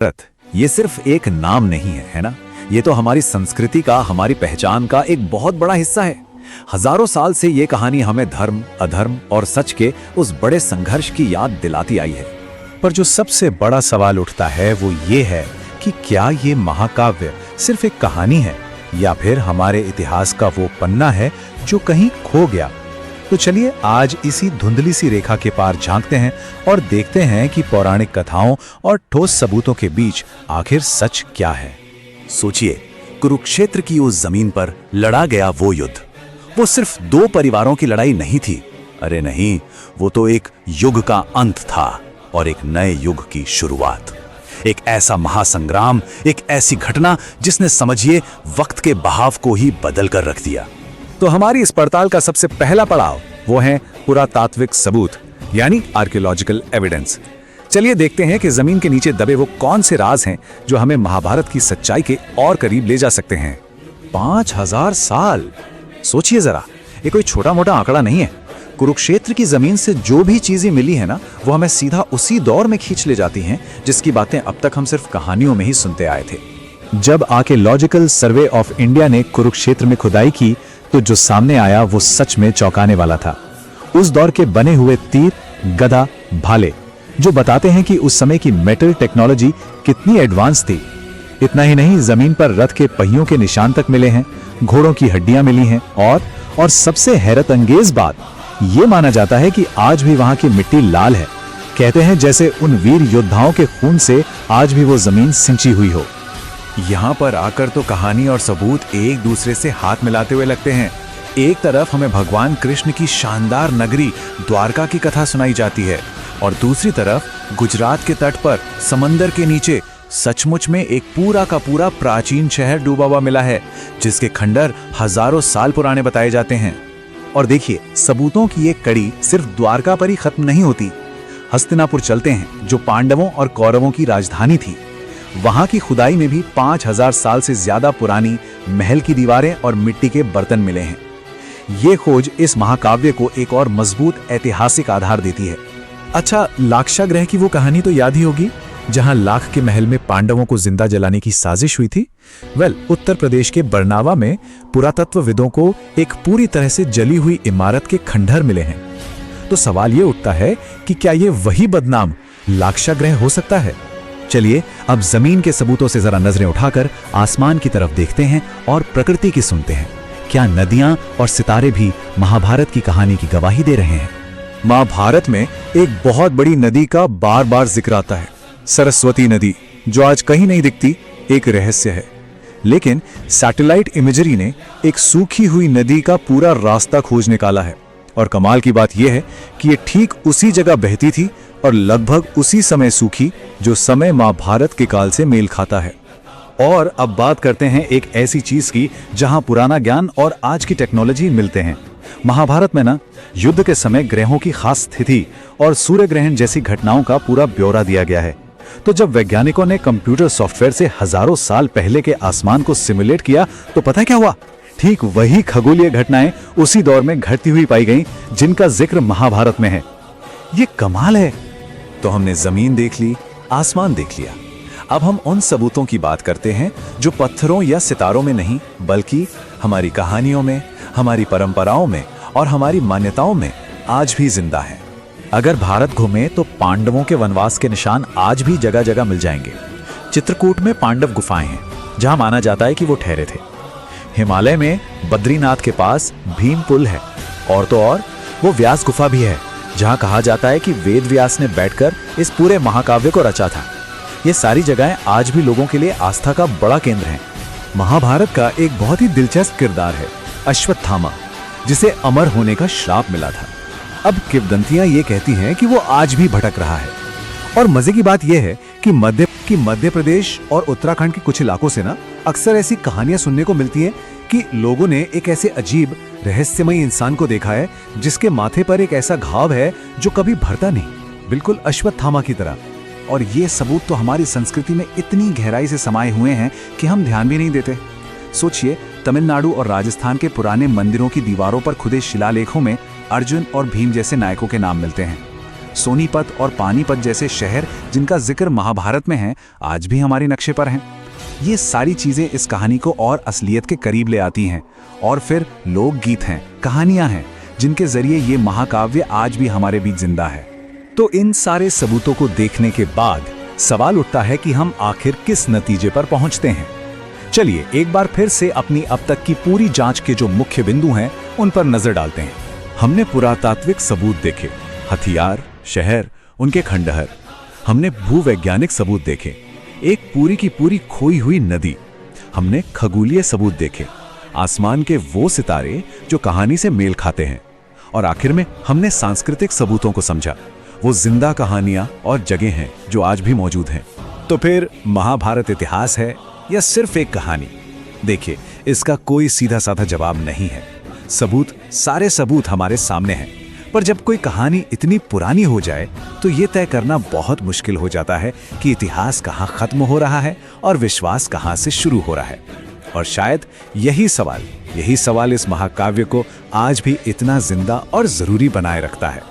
भारत ये सिर्फ एक नाम नहीं है ना। ये तो हमारी संस्कृति का, हमारी पहचान का एक बहुत बड़ा हिस्सा है। हजारों साल से ये कहानी हमें धर्म, अधर्म और सच के उस बड़े संघर्ष की याद दिलाती आई है। पर जो सबसे बड़ा सवाल उठता है वो ये है कि क्या ये महाकाव्य सिर्फ एक कहानी है या फिर हमारे इतिहास का वो पन्ना है जो कहीं खो गया। तो चलिए आज इसी धुंधली सी रेखा के पार झांकते हैं और देखते हैं कि पौराणिक कथाओं और ठोस सबूतों के बीच आखिर सच क्या है। सोचिए, कुरुक्षेत्र की उस जमीन पर लड़ा गया वो युद्ध, वो सिर्फ दो परिवारों की लड़ाई नहीं थी। अरे नहीं, वो तो एक युग का अंत था और एक नए युग की शुरुआत। एक ऐसा महासंग्राम, एक ऐसी घटना जिसने समझिए वक्त के बहाव को ही बदल कर रख दिया। तो हमारी इस पड़ताल का सबसे पहला पड़ाव वो है पुरातात्विक सबूत, यानी आर्कियोलॉजिकल एविडेंस। चलिए देखते हैं कि जमीन के नीचे दबे वो कौन से राज हैं जो हमें महाभारत की सच्चाई के और करीब ले जा सकते हैं। 5000 साल, सोचिए जरा, ये कोई छोटा मोटा आंकड़ा नहीं है। कुरुक्षेत्र की जमीन से जो भी चीजें मिली है ना, वो हमें सीधा उसी दौर में खींच ले जाती हैं जिसकी बातें अब तक हम सिर्फ कहानियों में ही सुनते आए थे। जब आर्कियोलॉजिकल सर्वे ऑफ इंडिया ने कुरुक्षेत्र में खुदाई की तो जो सामने आया वो सच में चौंकाने वाला था। उस दौर के बने हुए तीर, गदा, भाले जो बताते हैं कि उस समय की मेटल टेक्नोलॉजी कितनी एडवांस थी। इतना ही नहीं, जमीन पर रथ के पहियों के निशान तक मिले हैं, घोड़ों की हड्डियां मिली हैं और सबसे हैरत अंगेज बात ये माना जाता है कि आज भी वहां की मिट्टी लाल है। कहते हैं जैसे उन वीर योद्धाओं के खून से आज भी वो जमीन सिंची हुई हो। यहाँ पर आकर तो कहानी और सबूत एक दूसरे से हाथ मिलाते हुए लगते हैं। एक तरफ हमें भगवान कृष्ण की शानदार नगरी द्वारका की कथा सुनाई जाती है और दूसरी तरफ गुजरात के तट पर समंदर के नीचे सचमुच में एक पूरा का पूरा प्राचीन शहर डूबा हुआ मिला है, जिसके खंडर हजारों साल पुराने बताए जाते हैं। और देखिए, सबूतों की ये कड़ी सिर्फ द्वारका पर ही खत्म नहीं होती। हस्तिनापुर चलते हैं, जो पांडवों और कौरवों की राजधानी थी। वहां की खुदाई में भी 5000 साल से ज्यादा पुरानी महल की दीवारें और मिट्टी के बर्तन मिले हैं। ये खोज इस महाकाव्य को एक और मजबूत ऐतिहासिक आधार देती है। अच्छा, लाक्षागृह की वो कहानी तो याद ही होगी, जहां लाख के महल में पांडवों को जिंदा जलाने की साजिश हुई थी। उत्तर प्रदेश के बरनावा में पुरातत्वविदों को एक पूरी तरह से जली हुई इमारत के खंडहर मिले हैं। तो सवाल ये उठता है कि क्या ये वही बदनाम लाक्षागृह हो सकता है? चलिए अब जमीन के सबूतों से जरा नजरें उठाकर आसमान की तरफ देखते हैं और प्रकृति की सुनते हैं। क्या नदियां और सितारे भी महाभारत की कहानी की गवाही दे रहे हैं? महाभारत में एक बहुत बड़ी नदी का बार बार जिक्र आता है, सरस्वती नदी, जो आज कहीं नहीं दिखती, एक रहस्य है। लेकिन सैटेलाइट इमेजरी ने एक सूखी हुई नदी का पूरा रास्ता खोज निकाला है और कमाल की बात यह है कि ये ठीक उसी जगह बहती थी और लगभग उसी समय सूखी जो समय महाभारत के काल से मेल खाता है। और अब बात करते हैं एक ऐसी चीज की जहां पुराना ज्ञान और आज की टेक्नोलॉजी मिलते हैं। महाभारत में ना युद्ध के समय ग्रहों की खास स्थिति और सूर्य ग्रहण जैसी घटनाओं का पूरा ब्यौरा दिया गया है। तो जब वैज्ञानिकों ने कंप्यूटर सॉफ्टवेयर से हजारों साल पहले के आसमान को सिमुलेट किया तो पता है क्या हुआ? ठीक वही खगोलीय घटनाएं उसी दौर में घटती हुई पाई गईं जिनका जिक्र महाभारत में है। ये कमाल है। तो हमने जमीन देख ली, आसमान देख लिया। अब हम उन सबूतों की बात करते हैं जो पत्थरों या सितारों में नहीं, बल्कि हमारी कहानियों में, हमारी परंपराओं में और हमारी मान्यताओं में आज भी जिंदा हैं। अगर भारत घूमे तो पांडवों के वनवास के निशान आज भी जगह जगह मिल जाएंगे। चित्रकूट में पांडव गुफाएं हैं, जहां माना जाता है कि वो ठहरे थे। हिमालय में बद्रीनाथ के पास भीम पुल है और तो और वो व्यास गुफा भी है, जहां कहा जाता है कि वेद व्यास ने बैठकर इस पूरे महाकाव्य को रचा था। ये सारी जगहें आज भी लोगों के लिए आस्था का बड़ा केंद्र हैं। महाभारत का एक बहुत ही दिलचस्प किरदार है अश्वत्थामा, जिसे अमर होने का श्राप मिला था। अब किंवदंतियां ये कहती हैं कि वो आज भी भटक रहा है। और मजे की बात यह है कि मध्य प्रदेश और उत्तराखंड के कुछ इलाकों से ना अक्सर ऐसी कहानियां सुनने को मिलती हैं कि लोगों ने एक ऐसे अजीब रहस्यमयी इंसान को देखा है जिसके माथे पर एक ऐसा घाव है जो कभी भरता नहीं, बिल्कुल अश्वत्थामा की तरह। और ये सबूत तो हमारी संस्कृति में इतनी गहराई से समाये हुए हैं कि हम ध्यान भी नहीं देते। सोचिए, तमिलनाडु और राजस्थान के पुराने मंदिरों की दीवारों पर खुदे शिलालेखों में अर्जुन और भीम जैसे नायकों के नाम मिलते हैं। सोनीपत और पानीपत जैसे शहर जिनका जिक्र महाभारत में है, आज भी हमारे नक्शे पर हैं। ये सारी चीजें इस कहानी को और असलियत के करीब ले आती हैं। और फिर लोकगीत हैं, कहानियां हैं, जिनके जरिए ये महाकाव्य आज भी हमारे बीच जिंदा है। तो इन सारे सबूतों को देखने के बाद सवाल उठता है कि हम आखिर किस नतीजे पर पहुंचते हैं। चलिए एक बार फिर से अपनी अब तक की पूरी जांच के जो मुख्य बिंदु हैं उन पर नजर डालते हैं। हमने पुरातात्विक सबूत देखे, हथियार, शहर, उनके खंडहर। हमने भूवैज्ञानिक सबूत देखे, एक पूरी की पूरी खोई हुई नदी। हमने खगोलीय सबूत देखे, आसमान के वो सितारे जो कहानी से मेल खाते हैं। और आखिर में हमने सांस्कृतिक सबूतों को समझा, वो जिंदा कहानियां और जगह हैं जो आज भी मौजूद हैं। तो फिर महाभारत इतिहास है या सिर्फ एक कहानी? देखिए, इसका कोई सीधा साधा जवाब नहीं है। सारे सबूत हमारे सामने हैं, पर जब कोई कहानी इतनी पुरानी हो जाए तो ये तय करना बहुत मुश्किल हो जाता है कि इतिहास कहाँ खत्म हो रहा है और विश्वास कहाँ से शुरू हो रहा है। और शायद यही सवाल इस महाकाव्य को आज भी इतना जिंदा और जरूरी बनाए रखता है।